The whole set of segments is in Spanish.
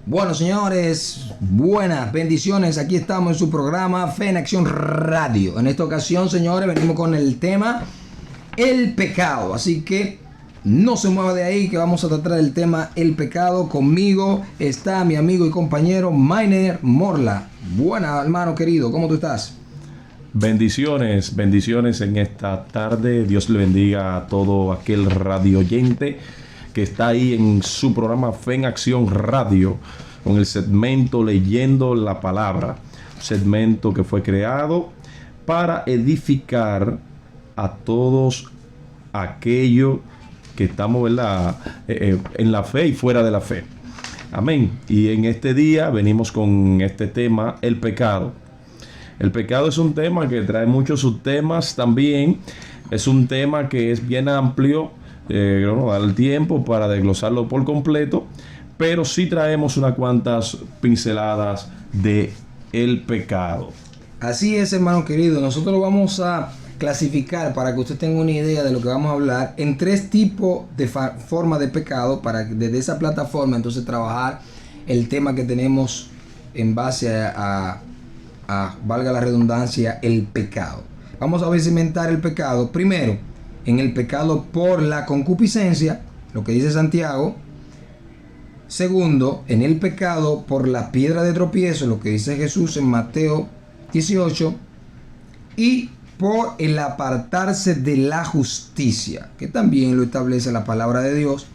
Bueno, señores, buenas bendiciones. Aquí estamos en su programa Fe en Acción Radio. En esta ocasión, señores, venimos con el tema el pecado. Así que no se mueva de ahí, que vamos a tratar el tema el pecado. Conmigo está mi amigo y compañero Mainer Morla. Buenas, hermano querido, ¿cómo tú estás? Bendiciones, bendiciones en esta tarde. Dios le bendiga a todo aquel radio oyente que está ahí en su programa Fe en Acción Radio, con el segmento Leyendo la Palabra, un segmento que fue creado para edificar a todos aquellos que estamos, ¿verdad?, en la fe y fuera de la fe. Amén. Y en este día venimos con este tema, el pecado. El pecado es un tema que trae muchos subtemas también. Es un tema que es bien amplio. No da el tiempo para desglosarlo por completo, pero sí traemos unas cuantas pinceladas de el pecado. Así es, hermano querido. Nosotros vamos a clasificar, para que usted tenga una idea de lo que vamos a hablar, en tres tipos de formas de pecado, para desde esa plataforma entonces trabajar el tema que tenemos en base a valga la redundancia, el pecado. Vamos a segmentar el pecado. Primero, en el pecado por la concupiscencia, lo que dice Santiago. Segundo, en el pecado por la piedra de tropiezo, lo que dice Jesús en Mateo 18. Y por el apartarse de la justicia, que también lo establece la palabra de Dios.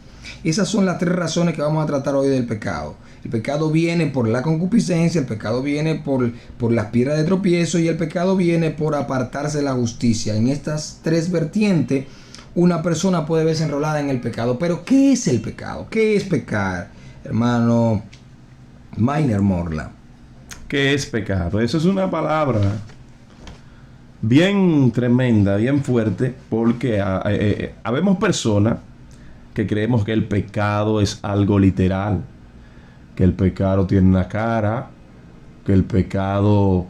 Esas son las tres razones que vamos a tratar hoy del pecado. El pecado viene por la concupiscencia, el pecado viene por las piedras de tropiezo y el pecado viene por apartarse de la justicia. En estas tres vertientes, una persona puede verse enrolada en el pecado. Pero, ¿qué es el pecado? ¿Qué es pecar, hermano Mainer Morla? ¿Qué es pecado? Eso es una palabra bien tremenda, bien fuerte, porque habemos personas que creemos que el pecado es algo literal, que el pecado tiene una cara, que el pecado,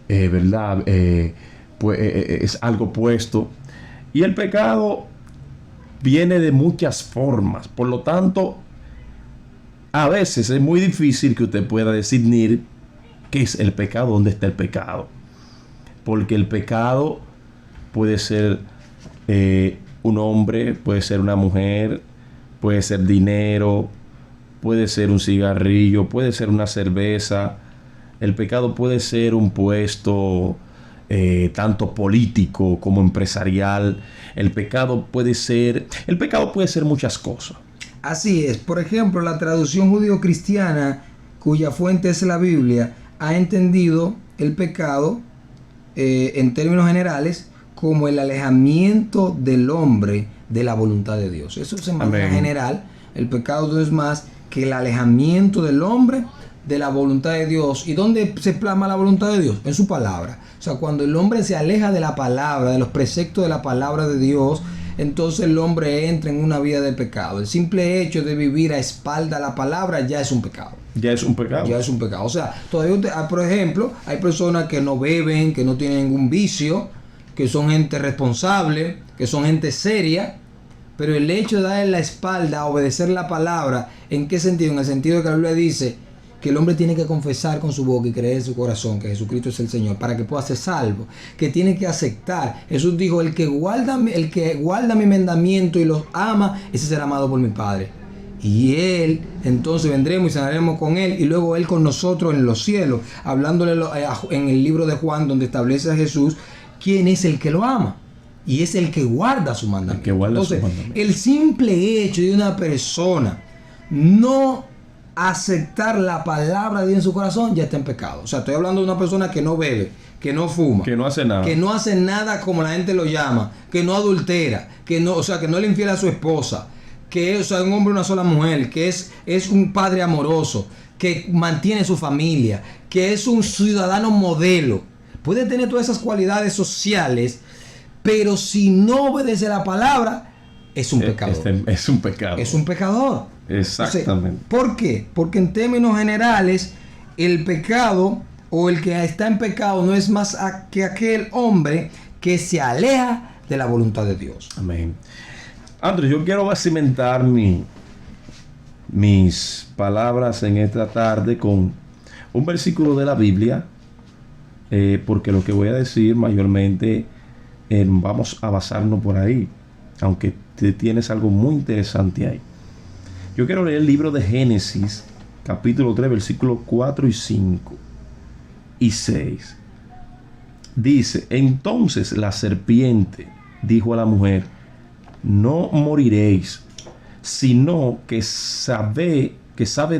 ¿verdad? Pues, es algo puesto. Y el pecado viene de muchas formas. Por lo tanto, a veces es muy difícil que usted pueda discernir qué es el pecado, dónde está el pecado. Porque el pecado puede ser un hombre, puede ser una mujer, puede ser dinero, puede ser un cigarrillo, puede ser una cerveza. El pecado puede ser un puesto tanto político como empresarial. El pecado puede ser muchas cosas. Así es. Por ejemplo, la traducción judío-cristiana, cuya fuente es la Biblia, ha entendido el pecado en términos generales como el alejamiento del hombre de la voluntad de Dios. Eso es en manera general. El pecado no es más que el alejamiento del hombre de la voluntad de Dios. ¿Y dónde se plasma la voluntad de Dios? En su palabra. O sea, cuando el hombre se aleja de la palabra, de los preceptos de la palabra de Dios, entonces el hombre entra en una vida de pecado. El simple hecho de vivir a espalda de la palabra ya es un pecado. Ya es un pecado. Ya es un pecado. O sea, todavía, por ejemplo, hay personas que no beben, que no tienen ningún vicio, que son gente responsable, que son gente seria, pero el hecho de darle la espalda a obedecer la palabra, ¿en qué sentido? En el sentido de que la Biblia dice que el hombre tiene que confesar con su boca y creer en su corazón que Jesucristo es el Señor para que pueda ser salvo, que tiene que aceptar. Jesús dijo, el que guarda mi mandamiento y los ama, ese será amado por mi Padre. Y Él, entonces vendremos y cenaremos con Él y luego Él con nosotros en los cielos, hablándole en el libro de Juan, donde establece a Jesús quién es el que lo ama. Y es el que guarda su mandamiento. Entonces, el simple hecho de una persona no aceptar la palabra de Dios en su corazón, ya está en pecado. O sea, estoy hablando de una persona que no bebe, que no fuma, que no hace nada, que no hace nada como la gente lo llama, que no adultera, que no le infiel a su esposa, que es un hombre y una sola mujer, que es un padre amoroso, que mantiene su familia, que es un ciudadano modelo. Puede tener todas esas cualidades sociales, pero si no obedece la palabra, es un pecador. Es un pecado. Es un pecador. Exactamente. Entonces, ¿por qué? Porque en términos generales, el pecado o el que está en pecado no es más que aquel hombre que se aleja de la voluntad de Dios. Amén. Andrés, yo quiero cimentar mi mis palabras en esta tarde con un versículo de la Biblia, porque lo que voy a decir mayormente vamos a basarnos por ahí, aunque tienes algo muy interesante ahí. Yo quiero leer el libro de Génesis, capítulo 3, versículos 4 y 5 y 6. Dice: entonces la serpiente dijo a la mujer: no moriréis, sino que sabe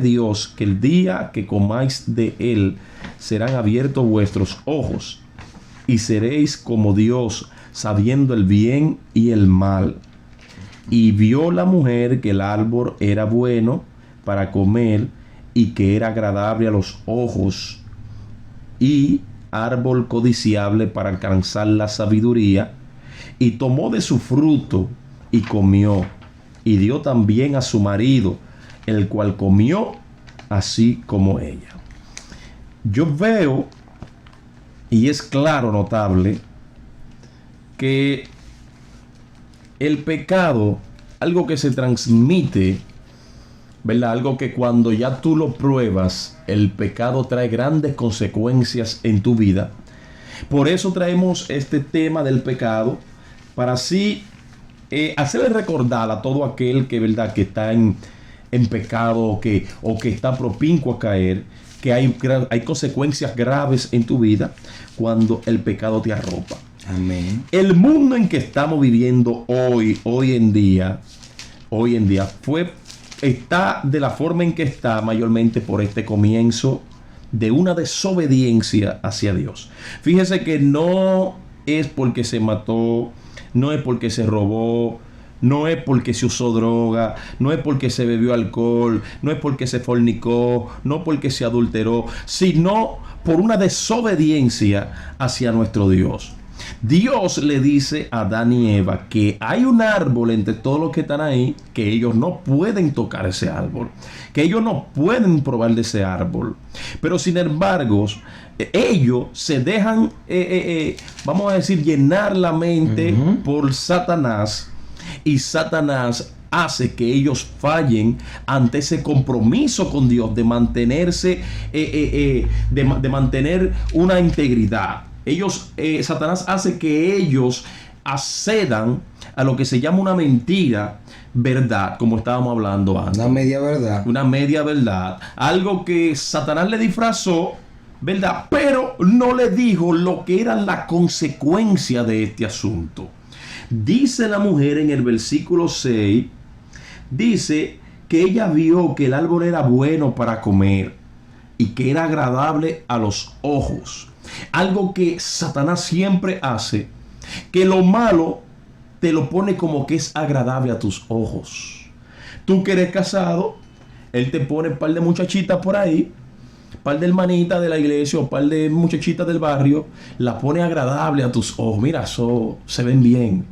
Dios que el día que comáis de él serán abiertos vuestros ojos, y seréis como Dios, sabiendo el bien y el mal. Y vio la mujer que el árbol era bueno para comer, y que era agradable a los ojos, y árbol codiciable para alcanzar la sabiduría, y tomó de su fruto y comió, y dio también a su marido, el cual comió así como ella. Yo veo, y es claro, notable, que el pecado, algo que se transmite, ¿verdad? Algo que cuando ya tú lo pruebas, el pecado trae grandes consecuencias en tu vida. Por eso traemos este tema del pecado, para así hacerle recordar a todo aquel que, ¿verdad?, que está en pecado o que está propincuo a caer, que hay consecuencias graves en tu vida cuando el pecado te arropa. Amén. El mundo en que estamos viviendo hoy en día, está de la forma en que está mayormente por este comienzo de una desobediencia hacia Dios. Fíjese que no es porque se mató, no es porque se robó, no es porque se usó droga, no es porque se bebió alcohol, no es porque se fornicó, no porque se adulteró, sino por una desobediencia hacia nuestro Dios. Dios le dice a Adán y Eva que hay un árbol entre todos los que están ahí, que ellos no pueden tocar ese árbol, que ellos no pueden probar de ese árbol. Pero sin embargo, ellos se dejan, vamos a decir, llenar la mente por Satanás, y Satanás hace que ellos fallen ante ese compromiso con Dios de mantenerse, de mantener una integridad. Satanás hace que ellos accedan a lo que se llama una mentira verdad, como estábamos hablando antes. Una media verdad. Una media verdad. Algo que Satanás le disfrazó, ¿verdad? Pero no le dijo lo que era la consecuencia de este asunto. Dice la mujer en el versículo 6, dice que ella vio que el árbol era bueno para comer y que era agradable a los ojos. Algo que Satanás siempre hace, que lo malo te lo pone como que es agradable a tus ojos. Tú que eres casado, él te pone un par de muchachitas por ahí, un par de hermanitas de la iglesia o un par de muchachitas del barrio, la pone agradable a tus ojos. Mira, eso se ven bien.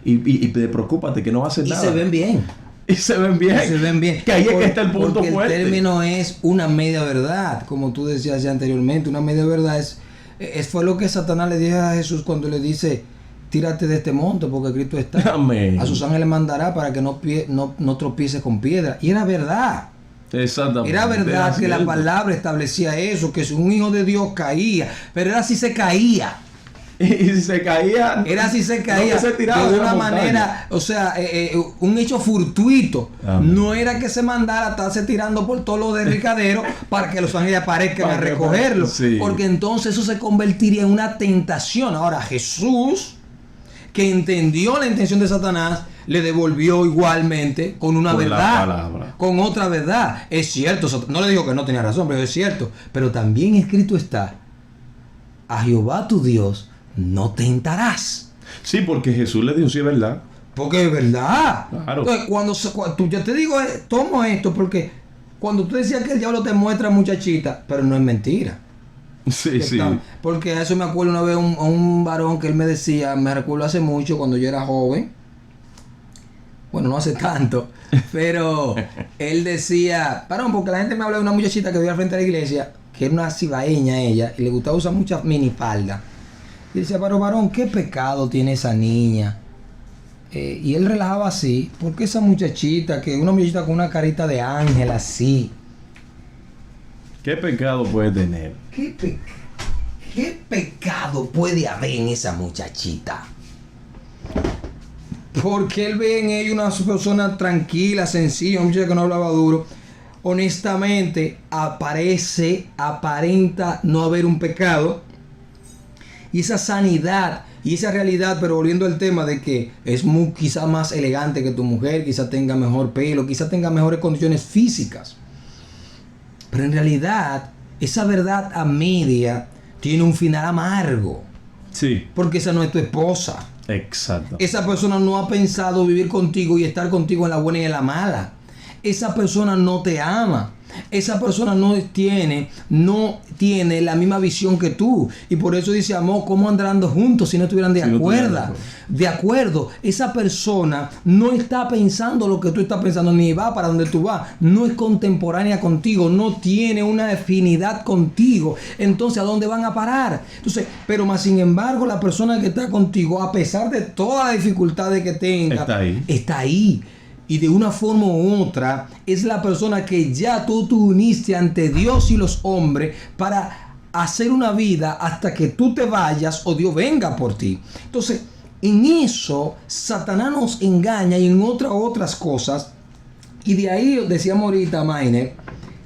Y preocúpate que no haces nada. Y se ven bien. Y se ven bien. Se ven bien. Que ahí es que está el punto porque fuerte. El término es una media verdad, como tú decías ya anteriormente. Una media verdad fue lo que Satanás le dijo a Jesús cuando le dice: tírate de este monte porque Cristo está. Amén. A sus ángeles mandará para que no tropieces con piedra. Y era verdad. Exactamente. Era verdad que la palabra establecía eso, que si un hijo de Dios caía, pero era si se caía. Y si se caía, era si se caía, no, se tiraba de una manera, o sea, un hecho fortuito. Amén. No era que se mandara a estarse tirando por todo lo derricadero para que los ángeles aparezcan a recogerlo, sí. Porque entonces eso se convertiría en una tentación. Ahora Jesús, que entendió la intención de Satanás, le devolvió igualmente con una verdad, con otra verdad. Es cierto, no le dijo que no tenía razón, pero es cierto. Pero también escrito está: a Jehová tu Dios no tentarás. Sí, porque Jesús le dijo: sí, es verdad. Porque es verdad. Claro. Entonces, cuando yo te digo, tomo esto, porque cuando tú decías que el diablo te muestra muchachita, pero no es mentira. Sí, sí. Porque a eso me acuerdo una vez un varón que él me decía, me recuerdo hace mucho cuando yo era joven. Bueno, no hace tanto, pero él decía, varón, porque la gente me habla de una muchachita que vivía al frente de la iglesia, que era una cibaeña ella, y le gustaba usar muchas minifaldas. Y decía, pero varón, ¿qué pecado tiene esa niña? y él relajaba así, porque esa muchachita, que una muchachita con una carita de ángel así. ¿Qué pecado puede tener? ¿Qué pecado puede haber en esa muchachita? Porque él ve en ella una persona tranquila, sencilla, una muchacha que no hablaba duro. Honestamente, aparenta no haber un pecado. Y esa sanidad y esa realidad, pero volviendo al tema de que es quizá más elegante que tu mujer, quizá tenga mejor pelo, quizá tenga mejores condiciones físicas. Pero en realidad, esa verdad a media tiene un final amargo. Sí. Porque esa no es tu esposa. Exacto. Esa persona no ha pensado vivir contigo y estar contigo en la buena y en la mala. Esa persona no te ama. Esa persona no tiene la misma visión que tú. Y por eso dice, amor, ¿cómo andarán juntos si no estuvieran de acuerdo? De acuerdo. Esa persona no está pensando lo que tú estás pensando, ni va para donde tú vas. No es contemporánea contigo, no tiene una afinidad contigo. Entonces, ¿a dónde van a parar? Entonces, pero más sin embargo, la persona que está contigo, a pesar de todas las dificultades que tenga, está ahí. Y de una forma u otra, es la persona que ya tú uniste ante Dios y los hombres para hacer una vida hasta que tú te vayas o Dios venga por ti. Entonces, en eso, Satanás nos engaña y en otras cosas. Y de ahí decíamos ahorita, Mainer,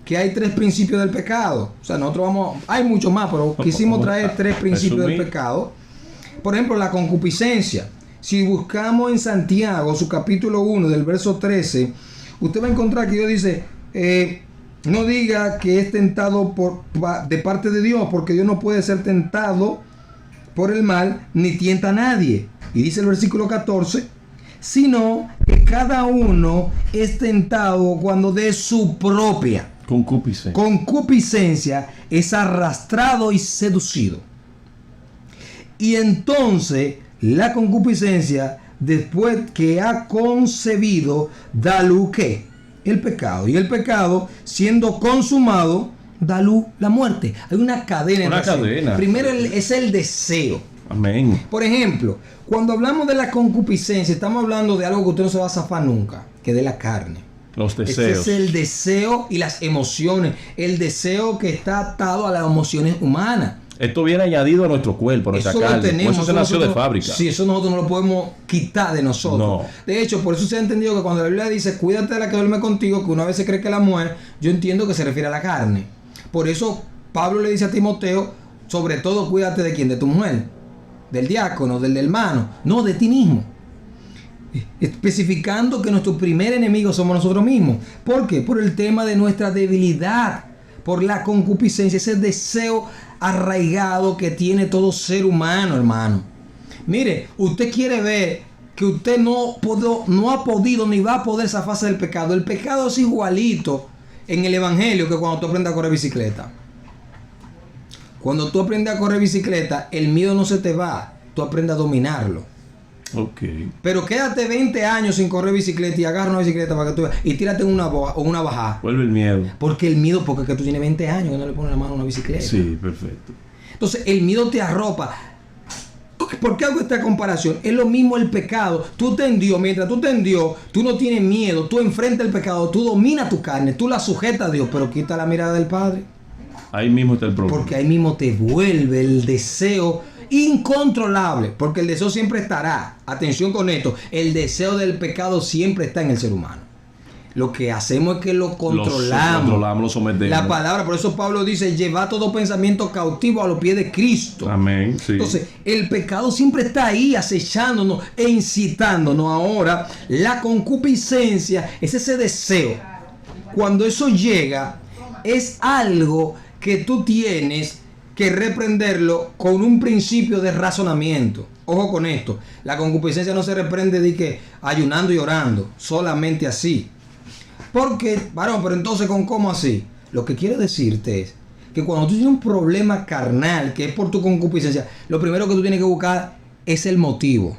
que hay 3 principios del pecado. O sea, hay mucho más, pero quisimos traer 3 principios del pecado. Por ejemplo, la concupiscencia. Si buscamos en Santiago, su capítulo 1, del verso 13, usted va a encontrar que Dios dice, no diga que es tentado de parte de Dios, porque Dios no puede ser tentado por el mal, ni tienta a nadie. Y dice el versículo 14, sino que cada uno es tentado cuando de su propia concupiscencia es arrastrado y seducido. Y entonces la concupiscencia, después que ha concebido, da luz ¿qué? El pecado. Y el pecado, siendo consumado, da luz la muerte. Hay una cadena. Una cadena. Primero es el deseo. Amén. Por ejemplo, cuando hablamos de la concupiscencia, estamos hablando de algo que usted no se va a zafar nunca, que es de la carne. Los deseos. Ese es el deseo y las emociones. El deseo que está atado a las emociones humanas. Esto viene añadido a nuestro cuerpo, a nuestra carne. Por eso se nació de fábrica. Sí, eso nosotros no lo podemos quitar de nosotros. No. De hecho, por eso se ha entendido que cuando la Biblia dice cuídate de la que duerme contigo, que una vez se cree que la mujer, yo entiendo que se refiere a la carne. Por eso Pablo le dice a Timoteo, sobre todo cuídate de quién, de tu mujer, del diácono, del hermano, no de ti mismo. Especificando que nuestro primer enemigo somos nosotros mismos. ¿Por qué? Por el tema de nuestra debilidad, por la concupiscencia, ese deseo arraigado que tiene todo ser humano, hermano. Mire, usted quiere ver que usted no ha podido ni va a poder zafarse del pecado. El pecado es igualito en el evangelio que cuando tú aprendes a correr bicicleta. Cuando tú aprendes a correr bicicleta, el miedo no se te va, tú aprendes a dominarlo. Okay. Pero quédate 20 años sin correr bicicleta y agarra una bicicleta para que tú veas y tírate en una bajada. Vuelve el miedo. Porque el miedo, porque es que tú tienes 20 años que no le pones la mano a una bicicleta. Sí, perfecto. Entonces el miedo te arropa. ¿Por qué hago esta comparación? Es lo mismo el pecado. Tú te en Dios, mientras tú te en Dios, tú no tienes miedo, tú enfrentas el pecado, tú dominas tu carne, tú la sujetas a Dios, pero quita la mirada del Padre. Ahí mismo está el problema. Porque ahí mismo te vuelve el deseo incontrolable, porque el deseo siempre estará. Atención con esto, el deseo del pecado siempre está en el ser humano. Lo que hacemos es que lo controlamos. Lo sometemos. La palabra, por eso Pablo dice, lleva todo pensamiento cautivo a los pies de Cristo. Amén. Sí. Entonces, el pecado siempre está ahí acechándonos e incitándonos. Ahora, la concupiscencia es ese deseo. Cuando eso llega, es algo que tú tienes que reprenderlo con un principio de razonamiento. Ojo con esto, la concupiscencia no se reprende de que ayunando y orando, solamente así. Porque, varón, pero entonces ¿cómo así? Lo que quiero decirte es que cuando tú tienes un problema carnal, que es por tu concupiscencia, lo primero que tú tienes que buscar es el motivo.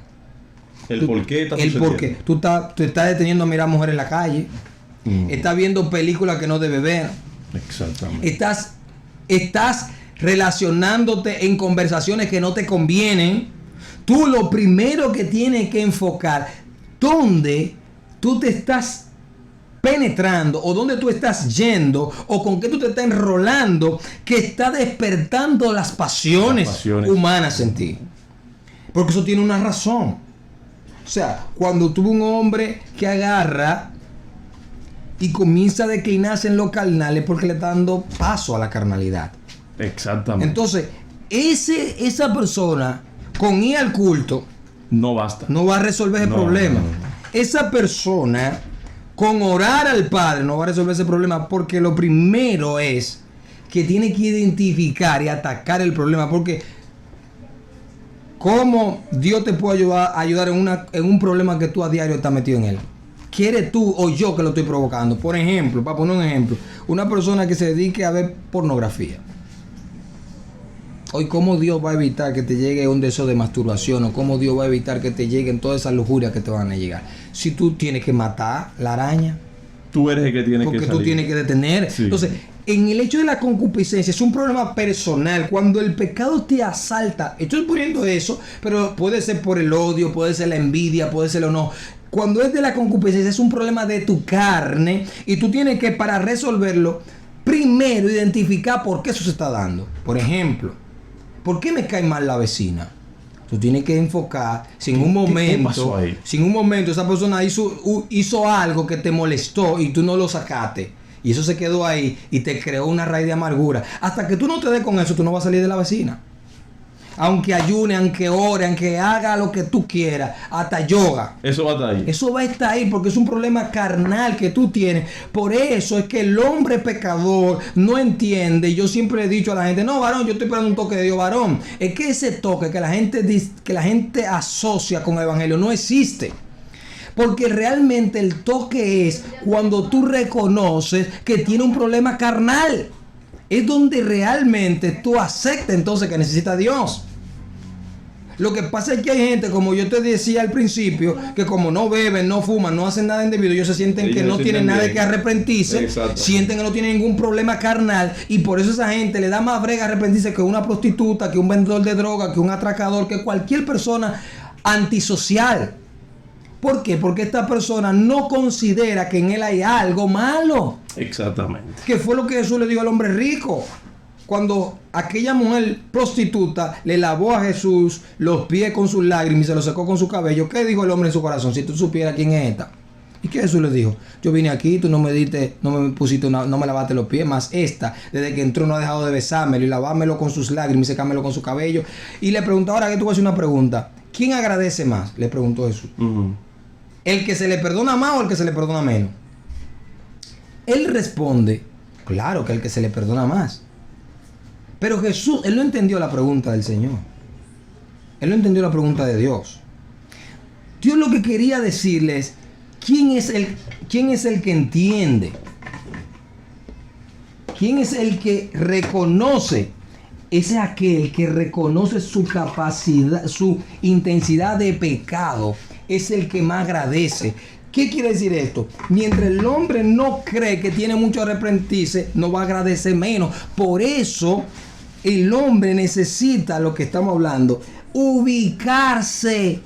El por qué está sucediendo. El por qué. Tú te estás deteniendo a mirar mujeres en la calle. Estás viendo películas que no debes ver. Exactamente. Estás relacionándote en conversaciones que no te convienen. Tú lo primero que tienes que enfocar dónde tú te estás penetrando o dónde tú estás yendo o con qué tú te estás enrolando que está despertando las pasiones humanas en ti. Porque eso tiene una razón. O sea, cuando tuvo un hombre que agarra y comienza a declinarse en lo carnal es porque le está dando paso a la carnalidad. Exactamente. Entonces, esa persona con ir al culto no basta. No va a resolver ese problema. Esa persona con orar al Padre no va a resolver ese problema porque lo primero es que tiene que identificar y atacar el problema. Porque ¿cómo Dios te puede ayudar en un problema que tú a diario estás metido en él? ¿Quieres tú o yo que lo estoy provocando? Por ejemplo, para poner un ejemplo, una persona que se dedique a ver pornografía. Hoy, ¿cómo Dios va a evitar que te llegue un deseo de masturbación? ¿O cómo Dios va a evitar que te lleguen todas esas lujurias que te van a llegar? Si tú tienes que matar la araña. Tú eres el que tiene que salir. Porque tú tienes que detener. Sí. Entonces, en el hecho de la concupiscencia es un problema personal. Cuando el pecado te asalta, estoy poniendo eso, pero puede ser por el odio, puede ser la envidia, puede ser o no. Cuando es de la concupiscencia es un problema de tu carne y tú tienes que, para resolverlo, primero identificar por qué eso se está dando. Por ejemplo, ¿por qué me cae mal la vecina? Tú tienes que enfocar si en un momento, esa persona hizo algo que te molestó y tú no lo sacaste. Y eso se quedó ahí y te creó una raíz de amargura. Hasta que tú no te des con eso, tú no vas a salir de la vecina. Aunque ayune, aunque ore, aunque haga lo que tú quieras, hasta yoga. Eso va a estar ahí. Eso va a estar ahí porque es un problema carnal que tú tienes. Por eso es que el hombre pecador no entiende. Yo siempre he dicho a la gente, no, varón, yo estoy esperando un toque de Dios, varón. Es que ese toque que la gente asocia con el evangelio no existe. Porque realmente el toque es cuando tú reconoces que tiene un problema carnal. Es donde realmente tú aceptas entonces que necesita a Dios. Lo que pasa es que hay gente, como yo te decía al principio, que como no beben, no fuman, no hacen nada indebido, ellos se sienten que no tienen nada que arrepentirse, sienten que no tienen ningún problema carnal y por eso esa gente le da más brega arrepentirse que una prostituta, que un vendedor de droga, que un atracador, que cualquier persona antisocial. ¿Por qué? Porque esta persona no considera que en él hay algo malo. Exactamente. Que fue lo que Jesús le dijo al hombre rico. Cuando aquella mujer prostituta le lavó a Jesús los pies con sus lágrimas y se los secó con su cabello, ¿qué dijo el hombre en su corazón? Si tú supieras quién es esta. ¿Y qué Jesús le dijo? Yo vine aquí, tú no me diste, no me pusiste no me lavaste los pies, más esta, desde que entró no ha dejado de besármelo y lavármelo con sus lágrimas y secármelo con su cabello. Y le preguntó, ahora que tú vas a hacer una pregunta, ¿quién agradece más? Le preguntó Jesús. ¿El que se le perdona más o el que se le perdona menos? Él responde, claro que el que se le perdona más. Pero Jesús, él no entendió la pregunta del Señor. Él no entendió la pregunta de Dios. Dios lo que quería decirles, ¿quién es el que entiende? ¿Quién es el que reconoce? Ese es aquel que reconoce su capacidad, su intensidad de pecado. Es el que más agradece. ¿Qué quiere decir esto? Mientras el hombre no cree que tiene mucho a arrepentirse, no va a agradecer menos. Por eso el hombre necesita, lo que estamos hablando, ubicarse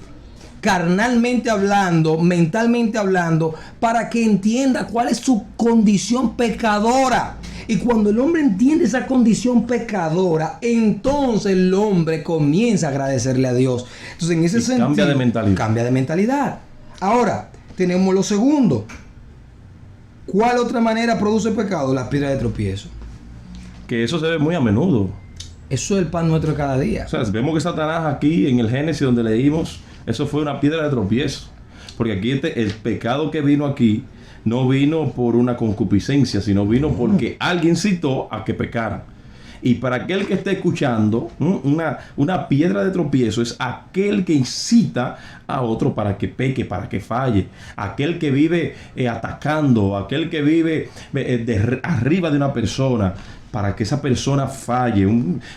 carnalmente hablando, mentalmente hablando, para que entienda cuál es su condición pecadora. Y cuando el hombre entiende esa condición pecadora, entonces el hombre comienza a agradecerle a Dios. Entonces, en ese sentido, cambia de mentalidad. Ahora, tenemos lo segundo. ¿Cuál otra manera produce pecado? Las piedras de tropiezo. Que eso se ve muy a menudo. Eso es el pan nuestro de cada día. O sea, vemos que Satanás aquí, en el Génesis donde leímos, eso fue una piedra de tropiezo. Porque aquí el pecado que vino aquí no vino por una concupiscencia, sino vino porque alguien citó a que pecara. Y para aquel que esté escuchando, una piedra de tropiezo es aquel que incita a otro para que peque, para que falle. Aquel que vive atacando, aquel que vive arriba de una persona, para que esa persona falle.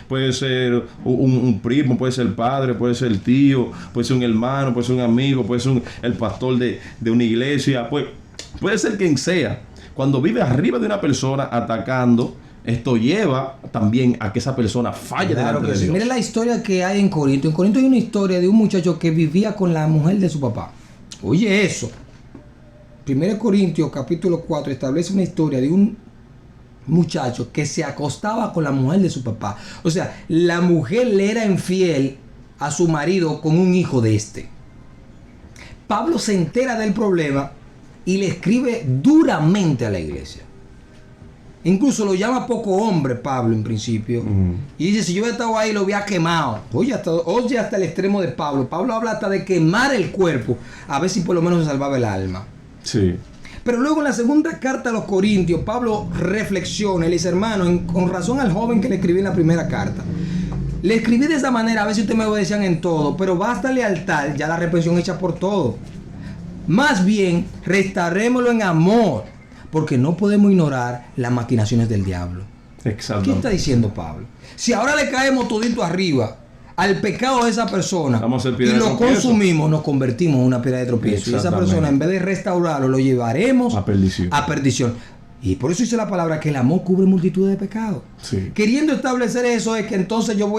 Puede ser un primo, puede ser el padre, puede ser el tío, puede ser un hermano, puede ser un amigo, puede ser el pastor de una iglesia, puede ser quien sea. Cuando vive arriba de una persona atacando, esto lleva también a que esa persona falle delante de Dios. Mira la historia que hay en Corinto. En Corinto hay una historia de un muchacho que vivía con la mujer de su papá. Oye eso. 1 Corintios capítulo 4 establece una historia de un muchacho que se acostaba con la mujer de su papá. O sea, la mujer le era infiel a su marido con un hijo de este. Pablo se entera del problema y le escribe duramente a la iglesia. Incluso lo llama poco hombre Pablo en principio. Y dice, si yo hubiera estado ahí lo hubiera quemado. Oye hasta el extremo de Pablo. Pablo habla hasta de quemar el cuerpo, a ver si por lo menos se salvaba el alma. Sí. Pero luego en la segunda carta a los Corintios, Pablo reflexiona y le dice, hermano, con razón al joven que le escribí en la primera carta. Le escribí de esa manera, a ver si ustedes me obedecían en todo, pero basta lealtad, ya la reprensión hecha por todo. Más bien, restaurémoslo en amor, porque no podemos ignorar las maquinaciones del diablo. Exactamente. ¿Qué está diciendo Pablo? Si ahora le caemos todito arriba al pecado de esa persona y lo consumimos, nos convertimos en una piedra de tropiezo. Y esa persona, en vez de restaurarlo, lo llevaremos a perdición. Y por eso dice la palabra que el amor cubre multitud de pecados. Sí. Queriendo establecer eso es que entonces yo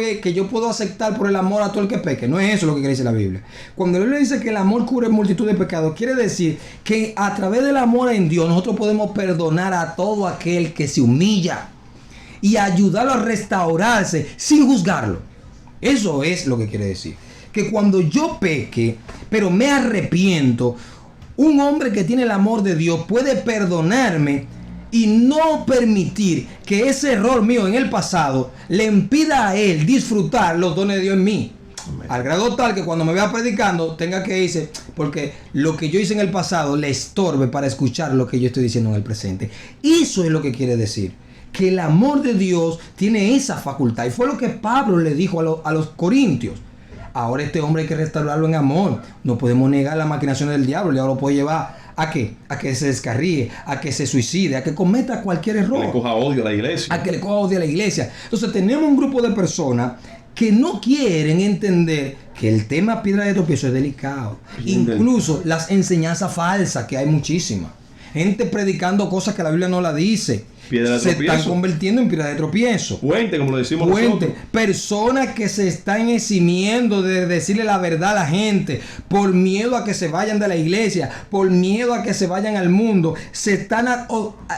puedo aceptar por el amor a todo el que peque. No es eso lo que quiere decir la Biblia. Cuando él le dice que el amor cubre multitud de pecados, quiere decir que a través del amor en Dios nosotros podemos perdonar a todo aquel que se humilla y ayudarlo a restaurarse sin juzgarlo. Eso es lo que quiere decir. Que cuando yo peque, pero me arrepiento, un hombre que tiene el amor de Dios puede perdonarme y no permitir que ese error mío en el pasado le impida a él disfrutar los dones de Dios en mí. Amén. Al grado tal que cuando me vea predicando tenga que irse, porque lo que yo hice en el pasado le estorbe para escuchar lo que yo estoy diciendo en el presente. Eso es lo que quiere decir. Que el amor de Dios tiene esa facultad. Y fue lo que Pablo le dijo a los corintios. Ahora este hombre hay que restaurarlo en amor. No podemos negar la maquinación del diablo. El diablo lo puede llevar ¿a qué? A que se descarríe, a que se suicide, a que cometa cualquier error. Que le coja odio a la iglesia. A que le coja odio a la iglesia. Entonces tenemos un grupo de personas que no quieren entender que el tema piedra de tropiezo es delicado. Incluso las enseñanzas falsas, que hay muchísimas. Gente predicando cosas que la Biblia no la dice. Se están convirtiendo en piedra de tropiezo. Puente, como lo decimos nosotros. Personas que se están eximiendo de decirle la verdad a la gente por miedo a que se vayan de la iglesia, por miedo a que se vayan al mundo. Se están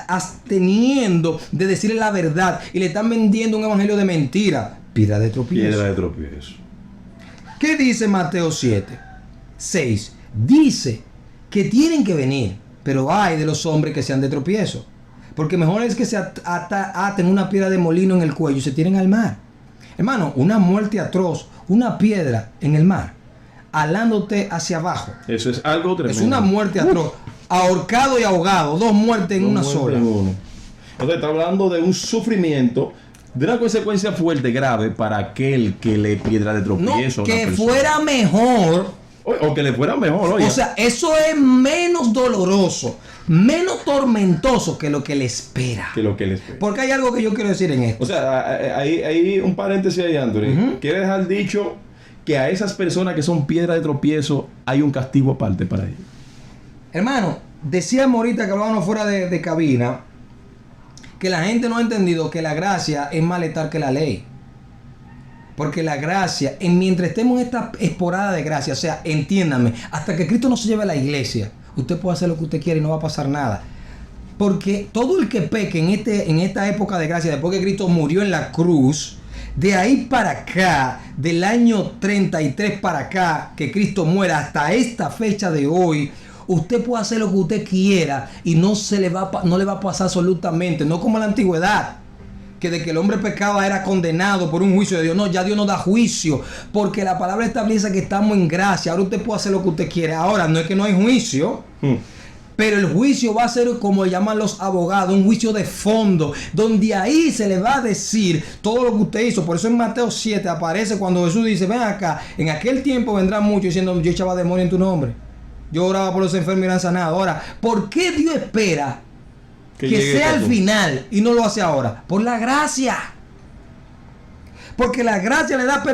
absteniendo de decirle la verdad y le están vendiendo un evangelio de mentira. Piedra de tropiezo. Piedra de tropiezo. ¿Qué dice Mateo 7:6? Dice que tienen que venir, pero hay de los hombres que sean de tropiezo. Porque mejor es que se aten una piedra de molino en el cuello y se tiren al mar. Hermano, una muerte atroz, una piedra en el mar, alándote hacia abajo. Eso es algo tremendo. Es una muerte atroz. Ahorcado y ahogado, dos muertes en una sola. Entonces está hablando de un sufrimiento, de una consecuencia fuerte, grave para aquel que le piedra de tropiezo. No, que fuera mejor. O que le fuera mejor, oye. O sea, eso es menos doloroso, menos tormentoso que lo que le espera. Porque hay algo que yo quiero decir en esto. O sea, hay un paréntesis ahí, Anthony. Quiere dejar dicho que a esas personas que son piedra de tropiezo hay un castigo aparte para ellos. Hermano, decíamos ahorita que hablábamos fuera de cabina que la gente no ha entendido que la gracia es más letal que la ley. Porque la gracia, mientras estemos en esta esporada de gracia, o sea, entiéndame, hasta que Cristo no se lleve a la iglesia, usted puede hacer lo que usted quiera y no va a pasar nada. Porque todo el que peque en esta época de gracia, después que Cristo murió en la cruz, de ahí para acá, del año 33 para acá, que Cristo muera, hasta esta fecha de hoy, usted puede hacer lo que usted quiera y no le va a pasar absolutamente, no como en la antigüedad. Que de que el hombre pecaba era condenado por un juicio de Dios. No, ya Dios no da juicio, porque la palabra establece que estamos en gracia. Ahora usted puede hacer lo que usted quiere. Ahora no es que no hay juicio, pero el juicio va a ser, como llaman los abogados, un juicio de fondo, donde ahí se le va a decir todo lo que usted hizo. Por eso en Mateo 7 aparece cuando Jesús dice: ven acá, en aquel tiempo vendrán muchos diciendo: yo echaba demonios en tu nombre, yo oraba por los enfermos y eran sanados. Ahora, ¿por qué Dios espera que sea al final y no lo hace ahora? Por la gracia. Porque la gracia le da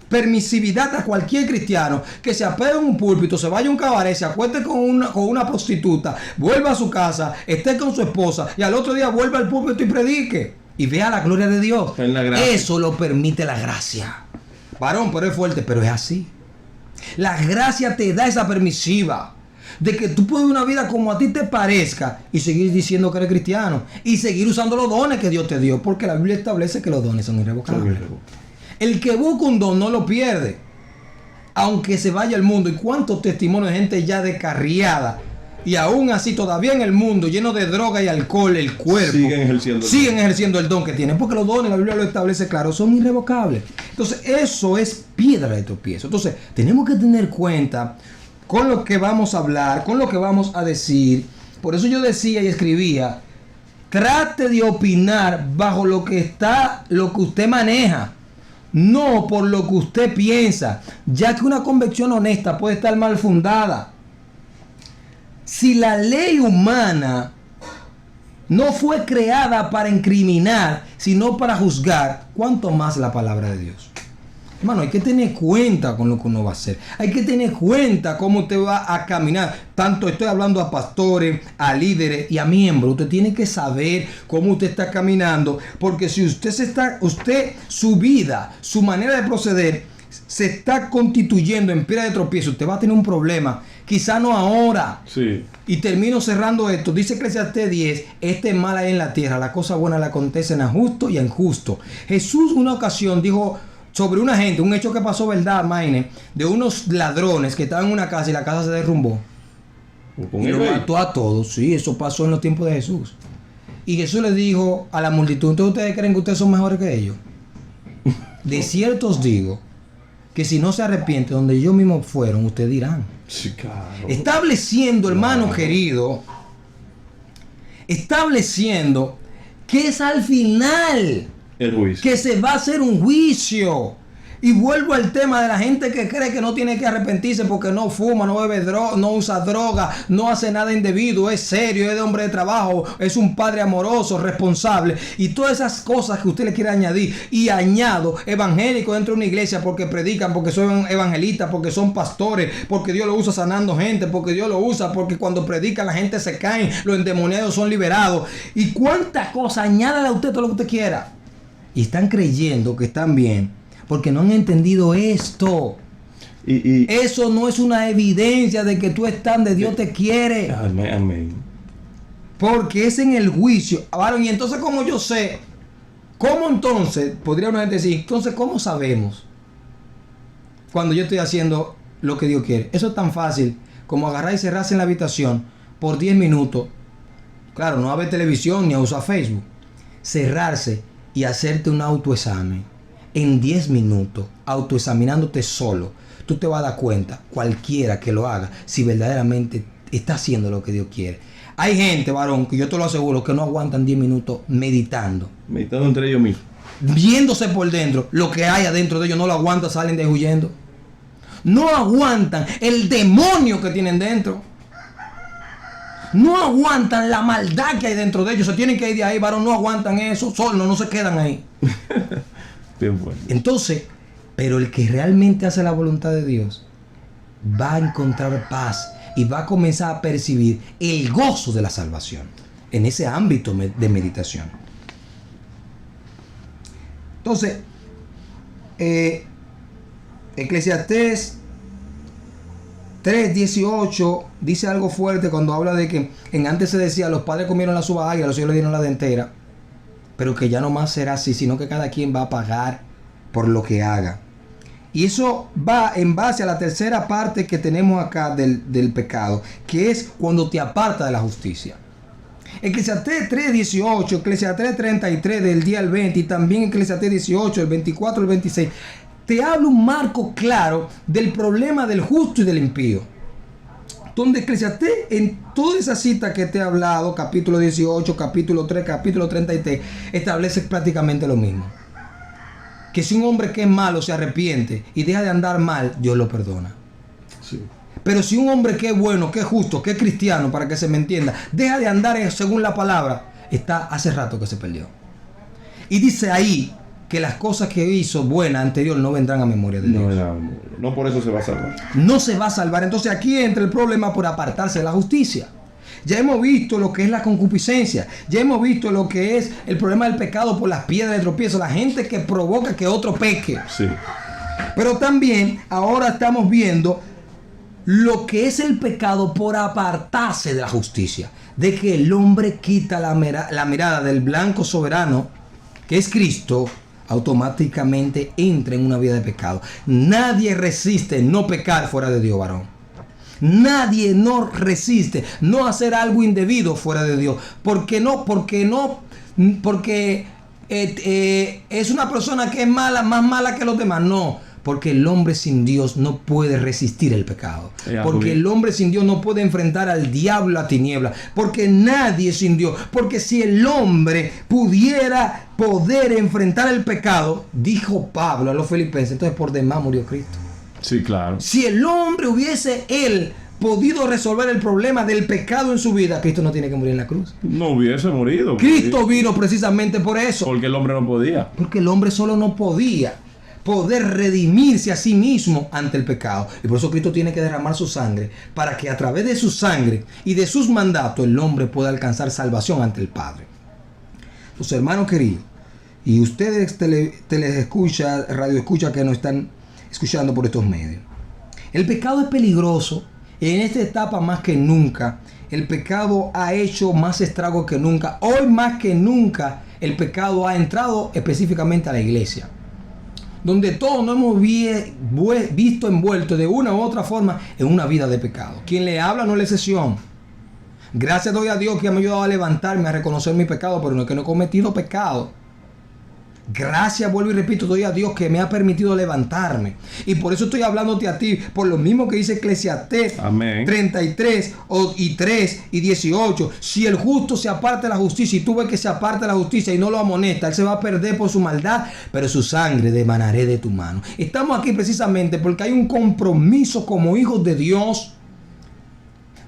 permisividad a cualquier cristiano que se apegue en un púlpito, se vaya a un cabaret, se acueste con una prostituta, vuelva a su casa, esté con su esposa y al otro día vuelva al púlpito y predique y vea la gloria de Dios. Eso lo permite la gracia. Varón, pero es fuerte, pero es así. La gracia te da esa permisiva. de que tú puedes vivir una vida como a ti te parezca y seguir diciendo que eres cristiano y seguir usando los dones que Dios te dio, porque la Biblia establece que los dones son irrevocables. El que busca un don no lo pierde, aunque se vaya al mundo. ¿Y cuántos testimonios de gente ya descarriada y aún así todavía en el mundo lleno de droga y alcohol, el cuerpo siguen ejerciendo el don que tienen? Porque los dones, la Biblia lo establece claro, son irrevocables. Entonces eso es piedra de tropiezo. Entonces tenemos que tener cuenta con lo que vamos a hablar, con lo que vamos a decir. Por eso yo decía y escribía, trate de opinar bajo lo que usted maneja, no por lo que usted piensa, ya que una convicción honesta puede estar mal fundada. Si la ley humana no fue creada para incriminar, sino para juzgar, ¿cuánto más la palabra de Dios? Hermano, hay que tener cuenta con lo que uno va a hacer. Hay que tener cuenta cómo usted va a caminar. Tanto estoy hablando a pastores, a líderes y a miembros. Usted tiene que saber cómo usted está caminando. Porque si su vida, su manera de proceder, se está constituyendo en piedra de tropiezo, usted va a tener un problema. Quizá no ahora. Sí. Y termino cerrando esto. Dice Eclesiastés 10, mal hay en la tierra, la cosa buena le acontecen a justo y a injusto. Jesús una ocasión dijo sobre una gente, un hecho que pasó, ¿verdad, Maine? De unos ladrones que estaban en una casa y la casa se derrumbó. Y lo mató a todos. Sí, eso pasó en los tiempos de Jesús. Y Jesús le dijo a la multitud, ¿entonces ustedes creen que ustedes son mejores que ellos? De cierto os digo que si no se arrepienten donde ellos mismos fueron, ustedes dirán. Sí, claro. Estableciendo, hermano querido, estableciendo que es al final el juicio, que se va a hacer un juicio. Y vuelvo al tema de la gente que cree que no tiene que arrepentirse porque no fuma, no bebe droga, no usa droga, no hace nada indebido, es serio, es de hombre de trabajo, es un padre amoroso, responsable y todas esas cosas que usted le quiere añadir. Y añado evangélico dentro de una iglesia porque predican, porque son evangelistas, porque son pastores, porque Dios lo usa sanando gente, porque Dios lo usa, porque cuando predican la gente se cae, los endemoniados son liberados. Y cuántas cosas, añádale a usted todo lo que usted quiera. Y están creyendo que están bien porque no han entendido esto. Y eso no es una evidencia de que tú estás donde Dios te quiere. Amén. Porque es en el juicio. Y entonces, ¿cómo yo sé? ¿Cómo entonces? Podría una gente decir, entonces, ¿cómo sabemos cuando yo estoy haciendo lo que Dios quiere? Eso es tan fácil como agarrar y cerrarse en la habitación por 10 minutos. Claro, no a ver televisión ni a usar Facebook. Cerrarse y hacerte un autoexamen. En 10 minutos, autoexaminándote solo, tú te vas a dar cuenta, cualquiera que lo haga, si verdaderamente está haciendo lo que Dios quiere. Hay gente, varón, que yo te lo aseguro, que no aguantan 10 minutos meditando. Meditando entre ellos mismos. Viéndose por dentro, lo que hay adentro de ellos no lo aguantan, salen de huyendo. No aguantan el demonio que tienen dentro. No aguantan la maldad que hay dentro de ellos. Se tienen que ir de ahí, varón, no aguantan eso, solo no se quedan ahí. Entonces, pero el que realmente hace la voluntad de Dios va a encontrar paz y va a comenzar a percibir el gozo de la salvación en ese ámbito de meditación. Entonces, Eclesiastés 3:18 dice algo fuerte cuando habla de que antes se decía los padres comieron la uva agria, los hijos le dieron la dentera, pero que ya no más será así, sino que cada quien va a pagar por lo que haga. Y eso va en base a la tercera parte que tenemos acá del pecado, que es cuando te aparta de la justicia. Eclesiastés 3:18, Eclesiastés 33 del día al 20 y también Eclesiastés 18, el 24 al 26, te habla un marco claro del problema del justo y del impío. Donde Eclesiastés, en toda esa cita que te he hablado, capítulo 18, capítulo 3, capítulo 33, establece prácticamente lo mismo. Que si un hombre que es malo se arrepiente y deja de andar mal, Dios lo perdona. Sí. Pero si un hombre que es bueno, que es justo, que es cristiano, para que se me entienda, deja de andar según la palabra, está hace rato que se perdió. Y dice ahí que las cosas que hizo buenas anterior no vendrán a memoria de Dios. No por eso se va a salvar. No se va a salvar. Entonces aquí entra el problema por apartarse de la justicia. Ya hemos visto lo que es la concupiscencia. Ya hemos visto lo que es el problema del pecado por las piedras de tropiezo. La gente que provoca que otro peque. Sí. Pero también ahora estamos viendo lo que es el pecado por apartarse de la justicia. De que el hombre quita la mirada del blanco soberano, que es Cristo, automáticamente entra en una vida de pecado. Nadie resiste no pecar fuera de Dios, varón. Nadie no resiste no hacer algo indebido fuera de Dios. Porque es una persona que es mala, más mala que los demás. No. Porque el hombre sin Dios no puede resistir el pecado. Porque el hombre sin Dios no puede enfrentar al diablo a tinieblas. Porque nadie sin Dios. Porque si el hombre pudiera poder enfrentar el pecado, dijo Pablo a los filipenses, entonces por demás murió Cristo. Sí, claro. Si el hombre hubiese podido resolver el problema del pecado en su vida, Cristo no tiene que morir en la cruz. No hubiese morido. Cristo vino precisamente por eso. Porque el hombre no podía. Porque el hombre solo no podía poder redimirse a sí mismo ante el pecado. Y por eso Cristo tiene que derramar su sangre, para que a través de su sangre y de sus mandatos el hombre pueda alcanzar salvación ante el Padre. Sus hermanos queridos, y ustedes radio escucha que nos están escuchando por estos medios. El pecado es peligroso. En esta etapa más que nunca, el pecado ha hecho más estrago que nunca. Hoy más que nunca, el pecado ha entrado específicamente a la iglesia, donde todos nos hemos visto envueltos de una u otra forma en una vida de pecado. Quien le habla no le es excepción. Gracias doy a Dios que me ha ayudado a levantarme, a reconocer mi pecado, pero no es que no he cometido pecado. Gracias, vuelvo y repito, doy a Dios que me ha permitido levantarme. Y por eso estoy hablándote a ti, por lo mismo que dice Eclesiastés 33 y 3 y 18. Si el justo se aparta de la justicia y tú ves que se aparta de la justicia y no lo amonesta, él se va a perder por su maldad, pero su sangre demandaré de tu mano. Estamos aquí precisamente porque hay un compromiso como hijos de Dios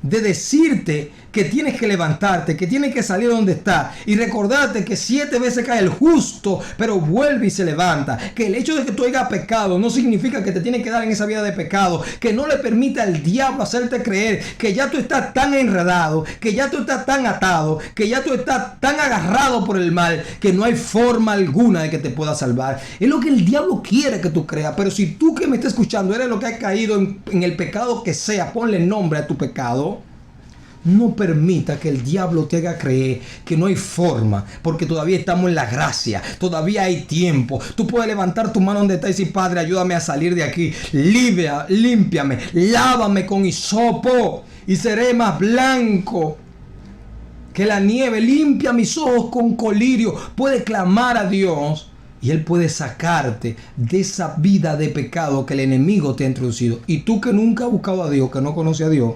de decirte que tienes que levantarte, que tienes que salir de donde está y recordarte que 7 veces cae el justo, pero vuelve y se levanta. Que el hecho de que tú hayas pecado no significa que te tienes que dar en esa vida de pecado, que no le permite al diablo hacerte creer que ya tú estás tan enredado, que ya tú estás tan atado, que ya tú estás tan agarrado por el mal, que no hay forma alguna de que te pueda salvar. Es lo que el diablo quiere que tú creas. Pero si tú que me estás escuchando eres lo que has caído en el pecado que sea, ponle nombre a tu pecado. No permita que el diablo te haga creer que no hay forma, porque todavía estamos en la gracia, todavía hay tiempo. Tú puedes levantar tu mano donde está y decir: Padre, ayúdame a salir de aquí, límpiame, lávame con hisopo y seré más blanco que la nieve. Limpia mis ojos con colirio. Puede clamar a Dios y Él puede sacarte de esa vida de pecado que el enemigo te ha introducido. Y tú que nunca has buscado a Dios, que no conoces a Dios,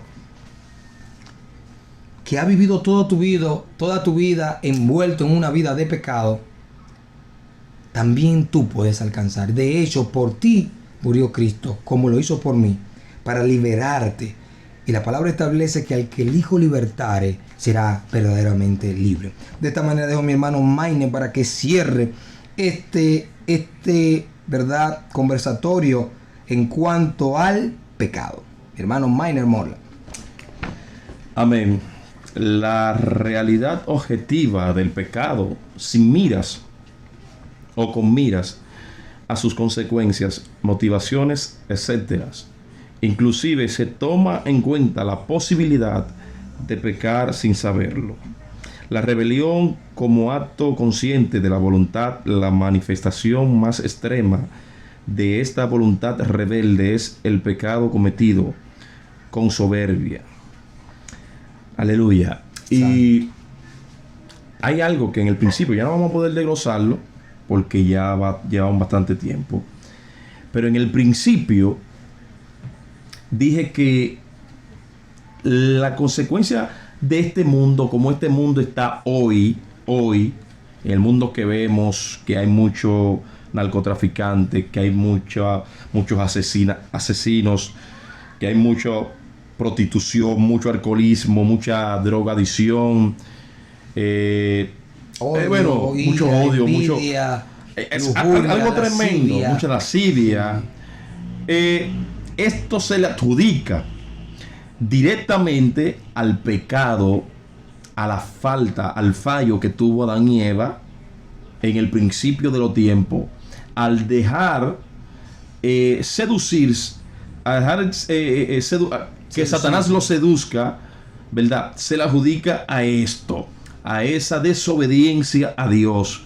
que ha vivido toda tu vida envuelto en una vida de pecado, también tú puedes alcanzar. De hecho, por ti murió Cristo, como lo hizo por mí, para liberarte. Y la palabra establece que al que el Hijo libertare será verdaderamente libre. De esta manera dejo a mi hermano Maine para que cierre este ¿verdad?, conversatorio en cuanto al pecado. Mi hermano Mainer Morla. Amén. La realidad objetiva del pecado, sin miras o con miras a sus consecuencias, motivaciones, etc. Inclusive se toma en cuenta la posibilidad de pecar sin saberlo. La rebelión como acto consciente de la voluntad, la manifestación más extrema de esta voluntad rebelde es el pecado cometido con soberbia. Aleluya. Y hay algo que en el principio ya no vamos a poder desglosarlo porque llevamos bastante tiempo. Pero en el principio dije que la consecuencia de este mundo, como este mundo está hoy, en el mundo que vemos, que hay muchos narcotraficantes, que hay muchos asesinos, que hay mucho prostitución, mucho alcoholismo, mucha drogadicción, mucho odio, envidia, lujuria, algo tremendo, mucha lascivia. Esto se le adjudica directamente al pecado, a la falta, al fallo que tuvo Adán y Eva en el principio de los tiempos, al dejar seducirse a dejar que Satanás lo seduzca, ¿verdad? Se le adjudica a esto, a esa desobediencia a Dios.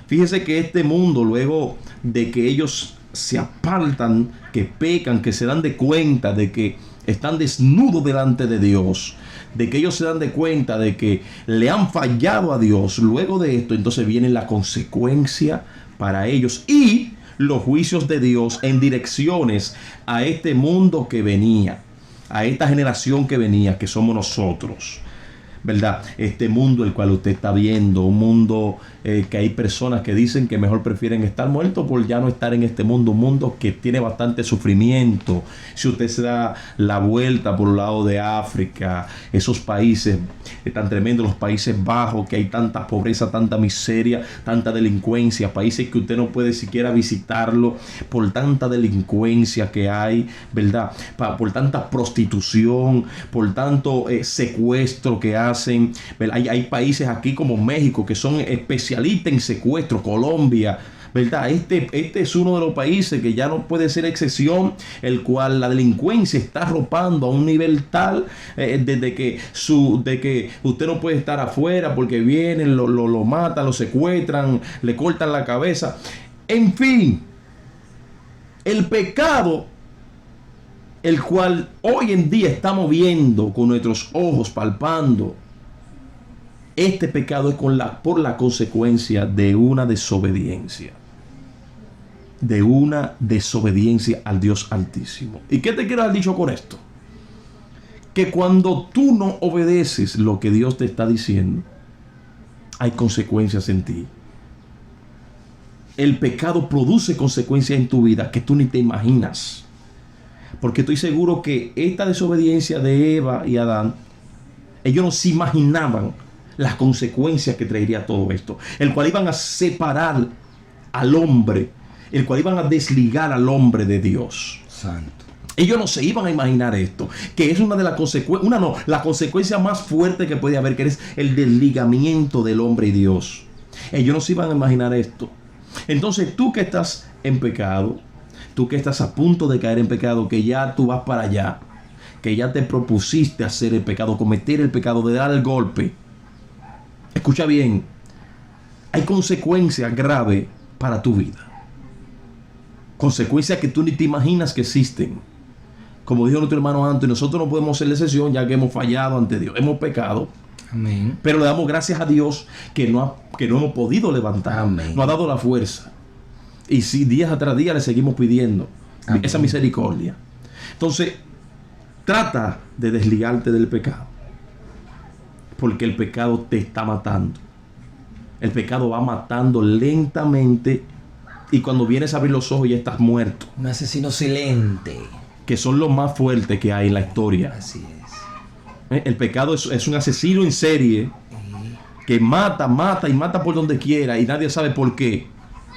Fíjese que este mundo, luego de que ellos se apartan, que pecan, que se dan de cuenta de que están desnudos delante de Dios, de que ellos se dan de cuenta de que le han fallado a Dios, luego de esto entonces viene la consecuencia para ellos y los juicios de Dios en direcciones a este mundo que venía, a esta generación que venía, que somos nosotros, ¿verdad? Este mundo el cual usted está viendo, un mundo que hay personas que dicen que mejor prefieren estar muertos por ya no estar en este mundo, un mundo que tiene bastante sufrimiento. Si usted se da la vuelta por el lado de África, esos países tan tremendos, los Países Bajos, que hay tanta pobreza, tanta miseria, tanta delincuencia, países que usted no puede siquiera visitarlo por tanta delincuencia que hay, ¿verdad? Por tanta prostitución, por tanto secuestro que hacen. Hay países aquí como México que son especialistas en secuestro, Colombia, ¿verdad? Este es uno de los países que ya no puede ser excepción, el cual la delincuencia está arropando a un nivel tal de que usted no puede estar afuera porque vienen, lo matan, lo secuestran, le cortan la cabeza. En fin, el pecado, el cual hoy en día estamos viendo con nuestros ojos, palpando, este pecado es por la consecuencia de una desobediencia. De una desobediencia al Dios Altísimo. ¿Y qué te quiero haber dicho con esto? Que cuando tú no obedeces lo que Dios te está diciendo, hay consecuencias en ti. El pecado produce consecuencias en tu vida que tú ni te imaginas. Porque estoy seguro que esta desobediencia de Eva y Adán, ellos no se imaginaban las consecuencias que traería todo esto, el cual iban a separar al hombre, el cual iban a desligar al hombre de Dios. Santo. Ellos no se iban a imaginar esto, que es una de las consecuencias, la consecuencia más fuerte que puede haber, que es el desligamiento del hombre y Dios. Ellos no se iban a imaginar esto. Entonces tú que estás en pecado, tú que estás a punto de caer en pecado, que ya tú vas para allá, que ya te propusiste hacer el pecado, cometer el pecado, de dar el golpe. Escucha bien, hay consecuencias graves para tu vida. Consecuencias que tú ni te imaginas que existen. Como dijo nuestro hermano antes, nosotros no podemos ser la excepción ya que hemos fallado ante Dios. Hemos pecado. Amén. Pero le damos gracias a Dios que no hemos podido levantar. Amén. Nos ha dado la fuerza. Y si día tras día le seguimos pidiendo esa misericordia. Entonces, trata de desligarte del pecado. Porque el pecado te está matando. El pecado va matando lentamente. Y cuando vienes a abrir los ojos ya estás muerto. Un asesino silente. Que son los más fuertes que hay en la historia. Así es. El pecado es un asesino en serie. Que mata y mata por donde quiera. Y nadie sabe por qué.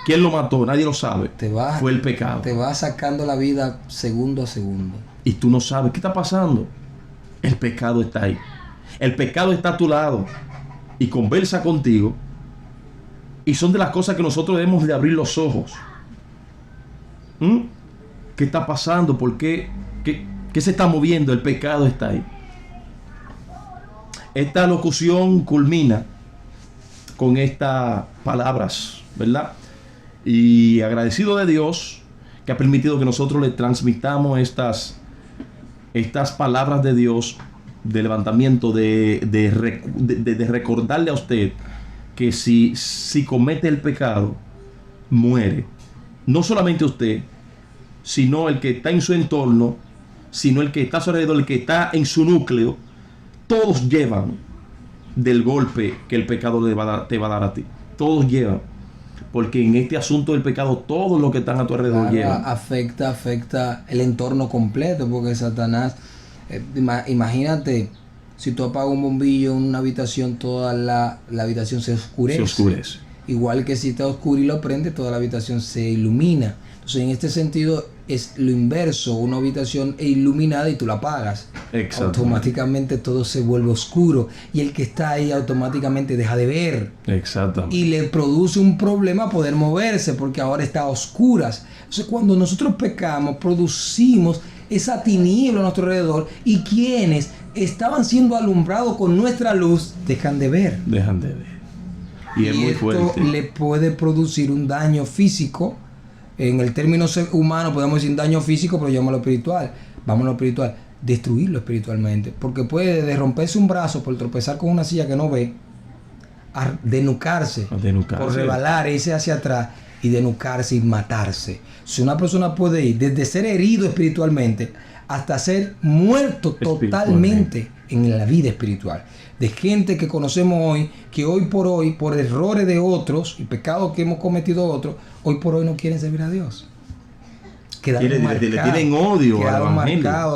¿Quién lo mató? Nadie lo sabe. Fue el pecado. Te va sacando la vida segundo a segundo. Y tú no sabes qué está pasando. El pecado está ahí. El pecado está a tu lado y conversa contigo. Y son de las cosas que nosotros debemos de abrir los ojos. ¿Qué está pasando? ¿Por qué? ¿Qué se está moviendo? El pecado está ahí. Esta locución culmina con estas palabras, ¿verdad? Y agradecido de Dios que ha permitido que nosotros le transmitamos estas palabras de Dios, de levantamiento, de recordarle a usted que si comete el pecado, muere. No solamente usted, sino el que está en su entorno, sino el que está a su alrededor, el que está en su núcleo. Todos llevan del golpe que el pecado te va a dar a ti. Todos llevan. Porque en este asunto del pecado, todos los que están a tu alrededor llevan. Afecta el entorno completo, porque Satanás, imagínate, si tú apagas un bombillo en una habitación, toda la habitación se oscurece. Igual que si está oscuro y lo prende, toda la habitación se ilumina. Entonces, en este sentido, es lo inverso. Una habitación es iluminada y tú la apagas. Automáticamente todo se vuelve oscuro. Y el que está ahí automáticamente deja de ver. Exactamente. Y le produce un problema poder moverse, porque ahora está a oscuras. Entonces, cuando nosotros pecamos, producimos esa tiniebla a nuestro alrededor, y quienes estaban siendo alumbrados con nuestra luz dejan de ver. Dejan de ver. Y es muy esto fuerte. le puede producir un daño físico. En el término humano podemos decir daño físico, pero llamarlo espiritual. Vamos a lo espiritual. Destruirlo espiritualmente. Porque puede de romperse un brazo por tropezar con una silla que no ve, a denucarse, por rebalar, irse hacia atrás y denucarse y matarse. Si una persona puede ir desde ser herido espiritualmente hasta ser muerto totalmente en la vida espiritual. De gente que conocemos hoy, que hoy, por errores de otros y pecados que hemos cometido otros, hoy por hoy no quieren servir a Dios. Le tienen odio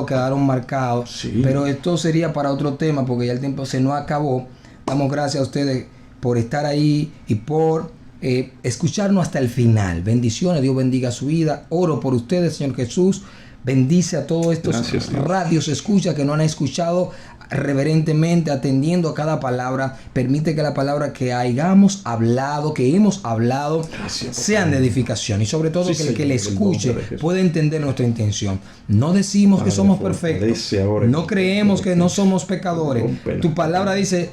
quedaron marcados. Sí. Pero esto sería para otro tema, porque ya el tiempo se nos acabó. Damos gracias a ustedes por estar ahí y por escucharnos hasta el final. Bendiciones, Dios bendiga su vida. Oro por ustedes, Señor Jesús. Bendice a todos estos radios escucha que no han escuchado reverentemente, atendiendo a cada palabra. Permite que la palabra que hayamos hablado, que hemos hablado, sean de edificación, y sobre todo que el que le escuche pueda entender nuestra intención. No decimos que somos perfectos, no creemos que no somos pecadores. Tu palabra dice: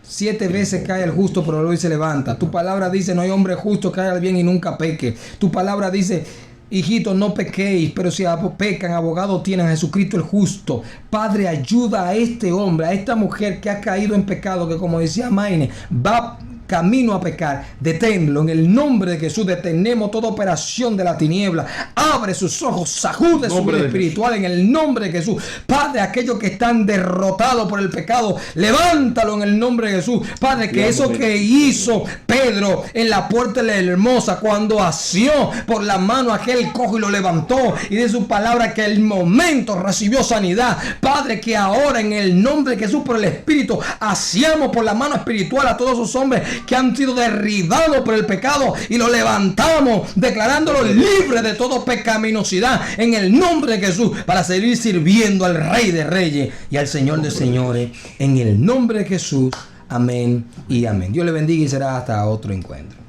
7 veces cae el justo, pero hoy se levanta. Tu palabra dice: no hay hombre justo que haga el bien y nunca peque. Tu palabra dice: hijitos, no pequéis, pero si pecan, abogados tienen a Jesucristo el justo. Padre, ayuda a este hombre, a esta mujer que ha caído en pecado, que como decía Maine, va camino a pecar. Deténlo en el nombre de Jesús. Detenemos toda operación de la tiniebla. Abre sus ojos, sacude su vida espiritual en el nombre de Jesús. Padre, aquellos que están derrotados por el pecado, levántalo en el nombre de Jesús. Padre, que eso que hizo Pedro en la puerta de la hermosa, cuando asió por la mano a aquel cojo y lo levantó, y de su palabra que el momento recibió sanidad. Padre, que ahora en el nombre de Jesús, por el Espíritu, asiamos por la mano espiritual a todos esos hombres que han sido derribados por el pecado, y lo levantamos declarándolo libre de toda pecaminosidad en el nombre de Jesús, para seguir sirviendo al Rey de Reyes y al Señor de Señores, en el nombre de Jesús. Amén y amén. Dios le bendiga y será hasta otro encuentro.